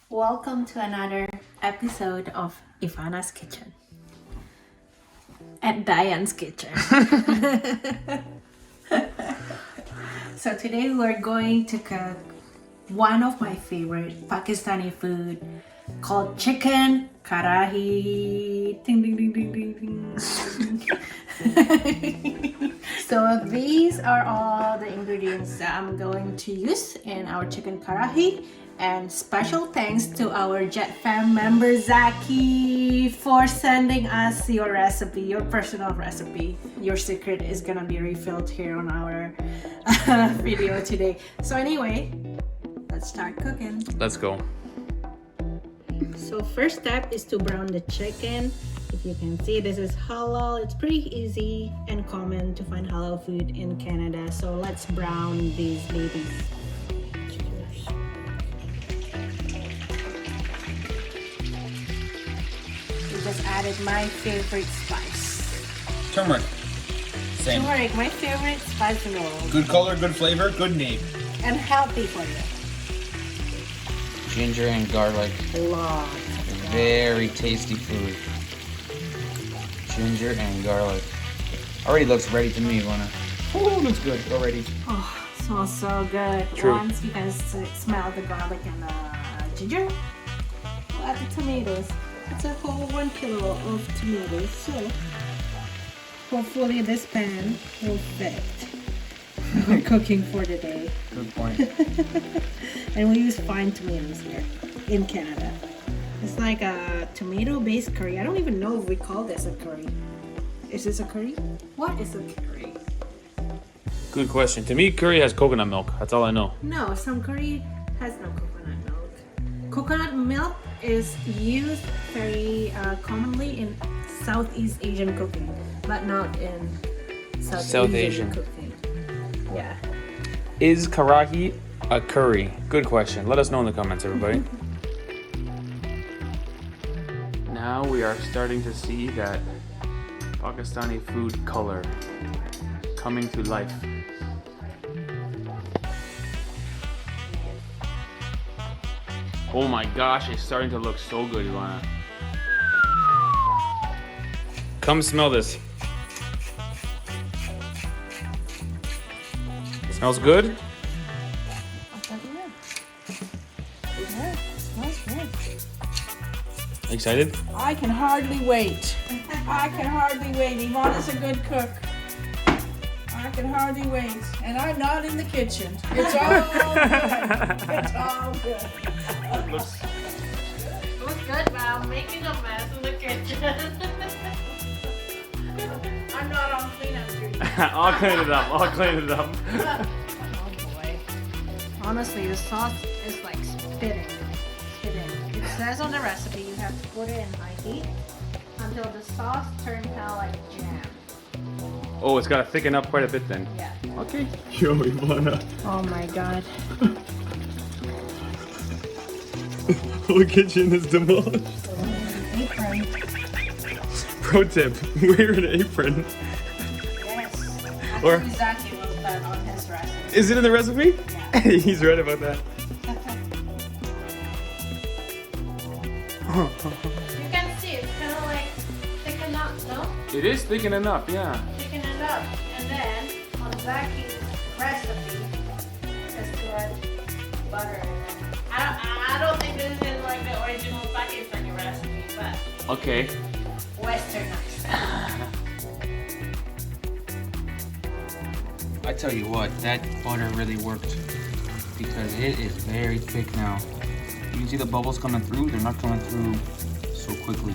Welcome to another episode of Ivana's Kitchen. At Diane's Kitchen. So today we're going to cook one of my favorite Pakistani food called chicken Karahi. Ding, ding, ding, ding, ding, ding. So these are all the ingredients that I'm going to use in our chicken Karahi. And special thanks to our JetFam member Zacky for sending us your recipe, your personal recipe. Your secret is gonna be refilled here on our video today. So anyway, let's start cooking. Let's go. So first step is to brown the chicken. If you can see, this is halal. It's pretty easy and common to find halal food in Canada. So let's brown these babies. Just added my favorite spice. Turmeric. Same. Turmeric, my favorite spice in the world. Good color, good flavor, good name. And healthy for you. Ginger and garlic. Lot. Very tasty food. Ginger and garlic. Already looks ready to me, Ivana. Oh, looks good already. Oh, smells so good. True. Once you can smell the garlic and the ginger, we'll add the tomatoes. It's a whole 1 kilo of tomatoes, so hopefully this pan will fit our cooking for the day. Good point. And we use fine tomatoes here in Canada. It's like a tomato-based curry. I don't even know if we call this a curry. Is this a curry? What is a curry? Good question. To me, curry has coconut milk. That's all I know. No, some curry has no coconut milk. Coconut milk is used very commonly in Southeast Asian cooking, but not in South Asian cooking. Yeah. Is Karahi a curry? Good question. Let us know in the comments, everybody. Now we are starting to see that Pakistani food color coming to life. Oh my gosh, it's starting to look so good, Ivana. Come smell this. It smells good? Smells good. Excited? I can hardly wait. I can hardly wait. Ivana's a good cook. I can hardly wait. And I'm not in the kitchen. It's all good. It's all good. Looks Looks good, but I'm making a mess in the kitchen. I'm not on cleanup duty. I'll clean it up. I'll clean it up. Oh boy. Honestly, the sauce is like spitting. It says on the recipe you have to put it in high heat until the sauce turns kind of like jam. Oh, it's got to thicken up quite a bit then. Yeah. Okay. Yo, Ivana. Oh my god. The kitchen is demolished. Apron. Pro tip, wear an apron. Yes. Or- Actually, Zacky wrote that on his recipe. Is it in the recipe? Yeah. He's right about that. You can see it's kind of like thicken up, no? It is thickened enough, yeah. Thicken it up. And then on Zacky's recipe, just put butter in it. I don't think this is in like the original Pakistani recipe, but Okay. westernized. I tell you what, that butter really worked because it is very thick now. You can see the bubbles coming through. They're not coming through so quickly.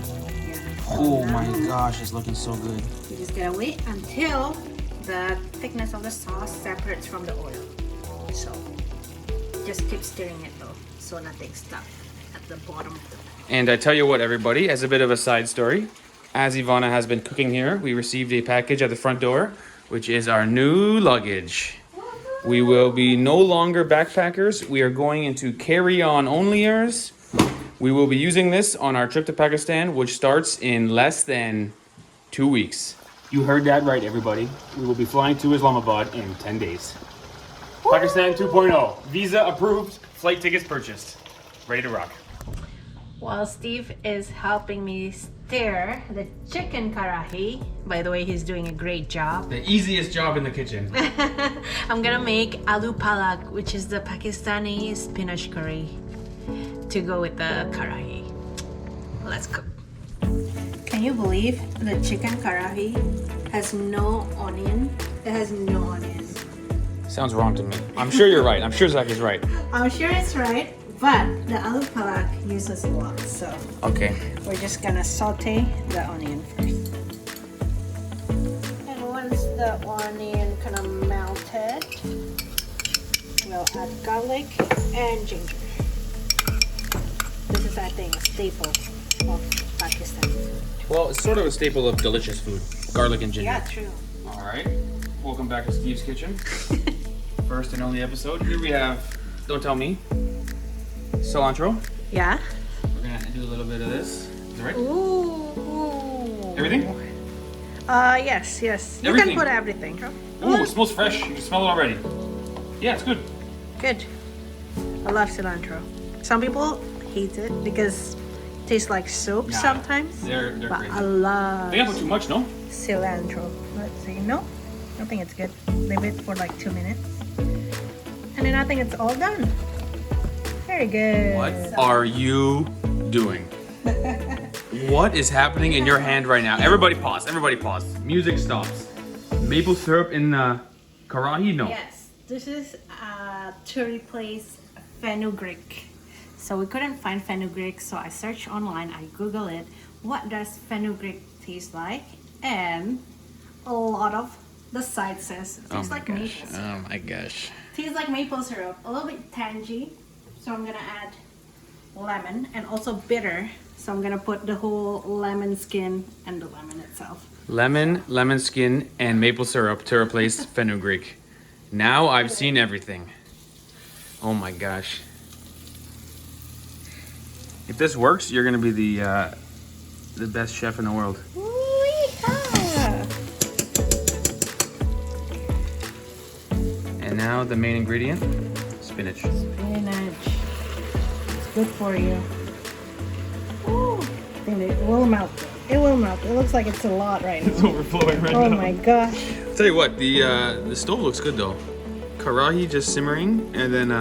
Yeah. Oh my gosh, it's looking so good. You just gotta wait until the thickness of the sauce separates from the oil. So just keep stirring it though, so nothing's stuck at the bottom of the pan. And I tell you what, everybody, as a bit of a side story, as Ivana has been cooking here, we received a package at the front door, which is our new luggage. We will be no longer backpackers. We are going into carry-on onlyers. We will be using this on our trip to Pakistan, which starts in less than 2 weeks. You heard that right, everybody. We will be flying to Islamabad in 10 days. Pakistan 2.0. Visa approved, flight tickets purchased. Ready to rock. While Steve is helping me stir the chicken karahi, by the way, he's doing a great job. The easiest job in the kitchen. I'm gonna make aloo palak, which is the Pakistani spinach curry, to go with the karahi. Let's cook. Can you believe the chicken karahi has no onion? It has no onion. Sounds wrong to me. I'm sure you're right. I'm sure Zacky's right. I'm sure it's right, but the aloo palak uses a lot, so Okay. we're just gonna saute the onion first. And once the onion kind of melted, we'll add garlic and ginger. This is, I think, a staple of Pakistan food. Well, it's sort of a staple of delicious food. Garlic and ginger. Yeah, true. All right. Welcome back to Steve's Kitchen. First and only episode. Here we have, don't tell me, cilantro. Yeah. We're gonna do a little bit of this. Is it right? Ooh. Everything? Yes. You Everything. can put everything. Ooh, it smells fresh. You can smell it already. Yeah, it's good. Good. I love cilantro. Some people hate it because it tastes like soup Nah, sometimes. They're But crazy. I love They don't put too much, no? cilantro. Let's see. No, I think it's good. Leave it for like 2 minutes. And then I think it's all done. Very good. What are you doing? What is happening in your hand right now? Everybody pause. Everybody pause. Music stops. Maple syrup in the karahi? No. Yes, this is to replace fenugreek. So we couldn't find fenugreek, so I searched online. I Google it. What does fenugreek taste like? And a lot of the site says it tastes like maple syrup. Oh my gosh. Tastes like maple syrup, a little bit tangy. So I'm gonna add lemon and also bitter. So I'm gonna put the whole lemon skin and the lemon itself. Lemon, lemon skin, and maple syrup to replace fenugreek. Now I've seen everything. Oh my gosh. If this works, you're gonna be the best chef in the world. Wee-ha! And now the main ingredient, spinach. Spinach. It's good for you. Ooh. I think it will melt. It will melt. It looks like it's a lot right now. It's overflowing right Oh now. my gosh. Tell you what, the stove looks good though. Karahi just simmering, and then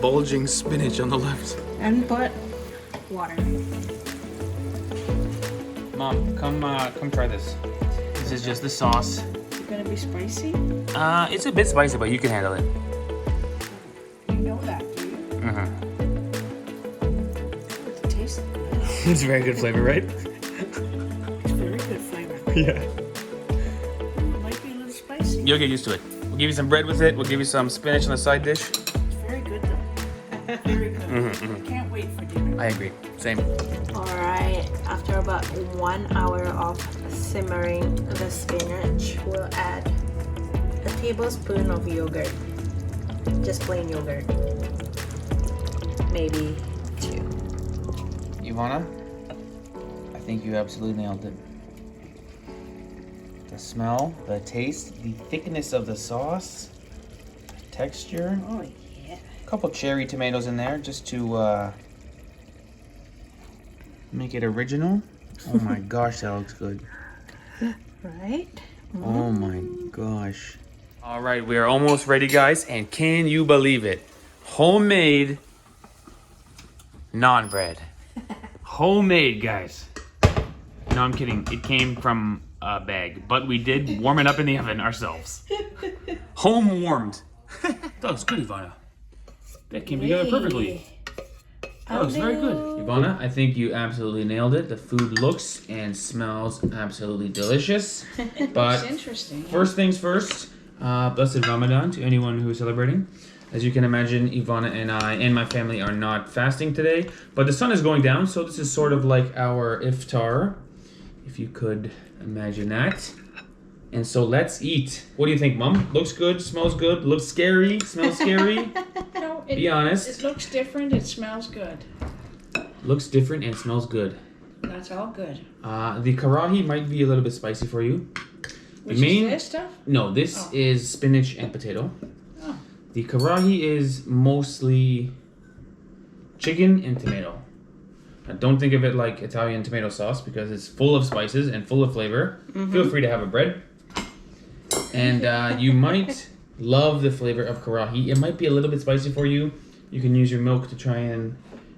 bulging spinach on the left. And put water. Mom, come try this. This is just the sauce. It's gonna be spicy. It's a bit spicy, but you can handle it. You know that, do you? Uh-huh. It tastes good. It's a very good flavor, right? It's very good flavor. Yeah. It might be a little spicy. You'll get used to it. We'll give you some bread with it. We'll give you some spinach on the side dish. It's very good though. Very good. Mm-hmm. Can't wait for dinner. I agree. Same. Alright, after about 1 hour of simmering the spinach, we'll add a tablespoon of yogurt. Just plain yogurt. Maybe 2. Ivana, I think you absolutely nailed it. The smell, the taste, the thickness of the sauce, texture. Oh yeah. A couple cherry tomatoes in there just to make it original. Oh my gosh, that looks good. Right? Oh my gosh. All right, we are almost ready, guys. And can you believe it? Homemade naan bread. Homemade, guys. No, I'm kidding. It came from a bag, but we did warm it up in the oven ourselves. Home warmed. That looks good, Ivana. That came together perfectly. That looks very good. Ivana, I think you absolutely nailed it. The food looks and smells absolutely delicious. But It's interesting. first things first, blessed Ramadan to anyone who is celebrating. As you can imagine, Ivana and I and my family are not fasting today, but the sun is going down, so this is sort of like our iftar, if you could imagine that. And so let's eat. What do you think, Mom? Looks good, smells good, looks scary, smells scary. No, Be honest. It looks different. It smells good. Looks different and smells good. That's all good. The karahi might be a little bit spicy for you. Which is this stuff? No, this is spinach and potato. Oh. The karahi is mostly chicken and tomato. Don't think of it like Italian tomato sauce because it's full of spices and full of flavor. Feel free to have a bread. And you might love the flavor of Karahi. It might be a little bit spicy for you. You can use your milk to try and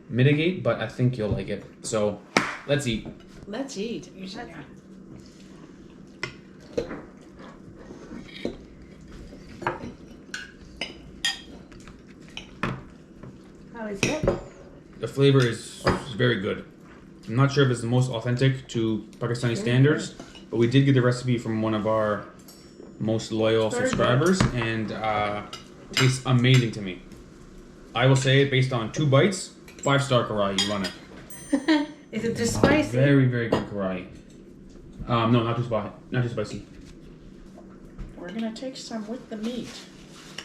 mitigate, but I think you'll like it. So, let's eat. Let's eat. How is it? The flavor is very good. I'm not sure if it's the most authentic to Pakistani standards, but we did get the recipe from one of our most loyal subscribers, and tastes amazing to me. I will say it based on 2 bites, 5-star Karahi, you run it. Is it too spicy? Very, very good Karahi. No, not too spicy. Not too spicy. We're gonna take some with the meat.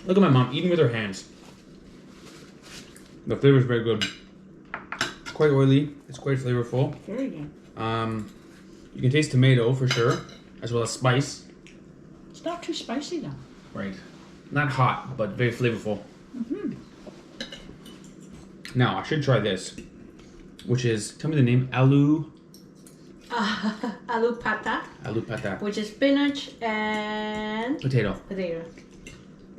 Look at my mom eating with her hands. The flavor is very good. It's quite oily. It's quite flavorful. Very good. You can taste tomato for sure, as well as spice. It's not too spicy though. Right. Not hot, but very flavorful. Now, I should try this, which is, tell me the name, aloo Aloo pata, pata. which is spinach and Potato.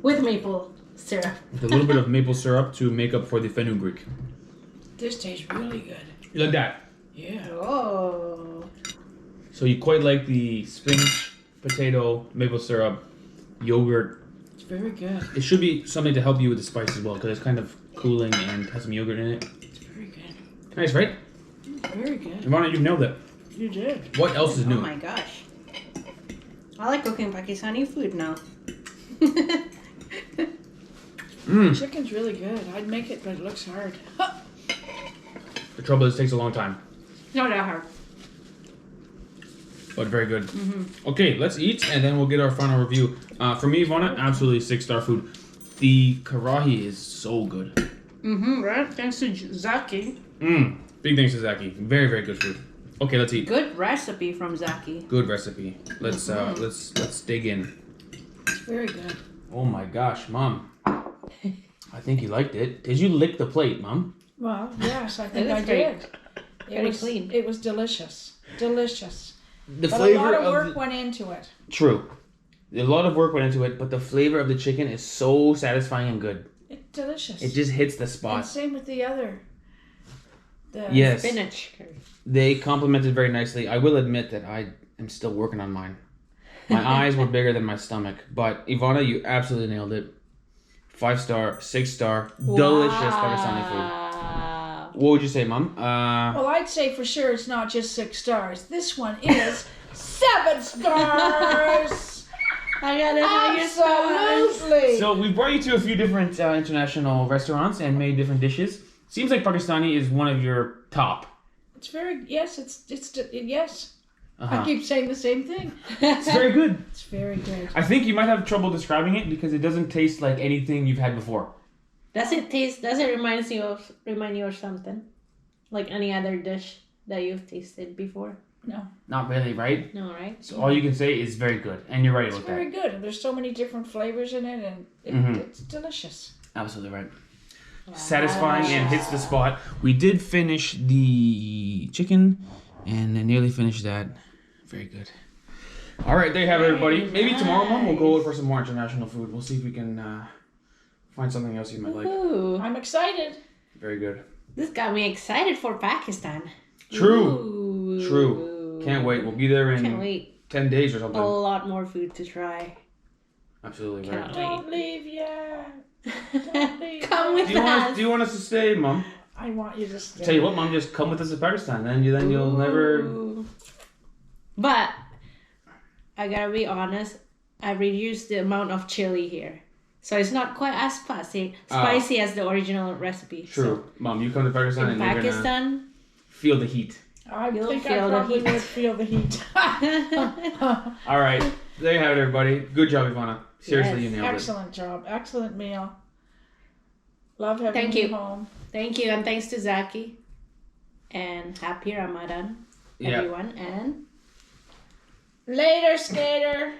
with maple syrup. With a little bit of maple syrup to make up for the fenugreek. This tastes really good. You like that? Yeah. Oh. So you quite like the spinach, potato, maple syrup, yogurt. It's very good. It should be something to help you with the spice as well, because it's kind of cooling and has some yogurt in it. It's very good. Nice, right? Very good. Ivana, you've nailed it. You did. What else is Oh new? my gosh. I like cooking Pakistani food now. Chicken's really good. I'd make it, but it looks hard. The trouble is it takes a long time, Not that hard. but very good. Okay, let's eat and then we'll get our final review. For me, Ivana, absolutely 6-star food. The Karahi is so good. Right? Thanks to Zacky. Big thanks to Zacky. Very, very good food. Okay, let's eat. Good recipe from Zacky. Good recipe. Let's dig in. It's very good. Oh my gosh, Mom. I think you liked it. Did you lick the plate, Mom? Well, yes, I think It I is very- did. very clean. It was delicious. Delicious. The But a flavor lot of of work the... went into it. True. A lot of work went into it, but the flavor of the chicken is so satisfying and good. It's delicious. It just hits the And spot. same with the other. The Yes. Spinach curry. They complemented very nicely. I will admit that I am still working on mine. My eyes were bigger than my stomach, but Ivana, you absolutely nailed it. 5-star, 6-star, delicious Pakistani food. Wow. What would you say, Mom? Well, I'd say for sure it's not just 6 stars. This one is 7 stars. I got a higher stars. Absolutely. So we brought you to a few different international restaurants and made different dishes. Seems like Pakistani is one of your top. It's very yes. Yes. Uh-huh. I keep saying the same thing. It's very good. It's very good. I think you might have trouble describing it because it doesn't taste like anything you've had before. Does it remind you of something? Like any other dish that you've tasted before? No, Not really, right? No, right? So all you can say is very good, and you're right it's about very that. good. And there's so many different flavors in it, and it's delicious. Absolutely right. Satisfying and hits the spot. We did finish the chicken, and I nearly finished that. Very good. All right, there you have it, everybody. Maybe tomorrow, Mom, we'll go for some more international food. We'll see if we can find something else you might like. Ooh, I'm excited. Very good. this got me excited for Pakistan. True. Ooh. True. Can't wait. We'll be there in Can't wait. 10 days or something. A lot more food to try. Absolutely Cannot right. Don't leave yet. Don't leave. Come with Do you want us. us? Do you want us to stay, Mom? I want you to stay. Tell you what, Mom, just come with us to Pakistan. Then you'll never. Ooh. But I gotta be honest, I reduced the amount of chili here, so it's not quite as spicy as the original recipe. True, Mom. You come to So Pakistan in and you're gonna Pakistan, feel the heat. I You'll think I feel the probably heat. would feel the heat. All right, there you have it, everybody. Good job, Ivana. Seriously, Yes. you nailed it. Excellent job. Excellent meal. Love having Thank you you. home. thank you, and thanks to Zacky, and happy Ramadan, Yeah. everyone, and Later, skater.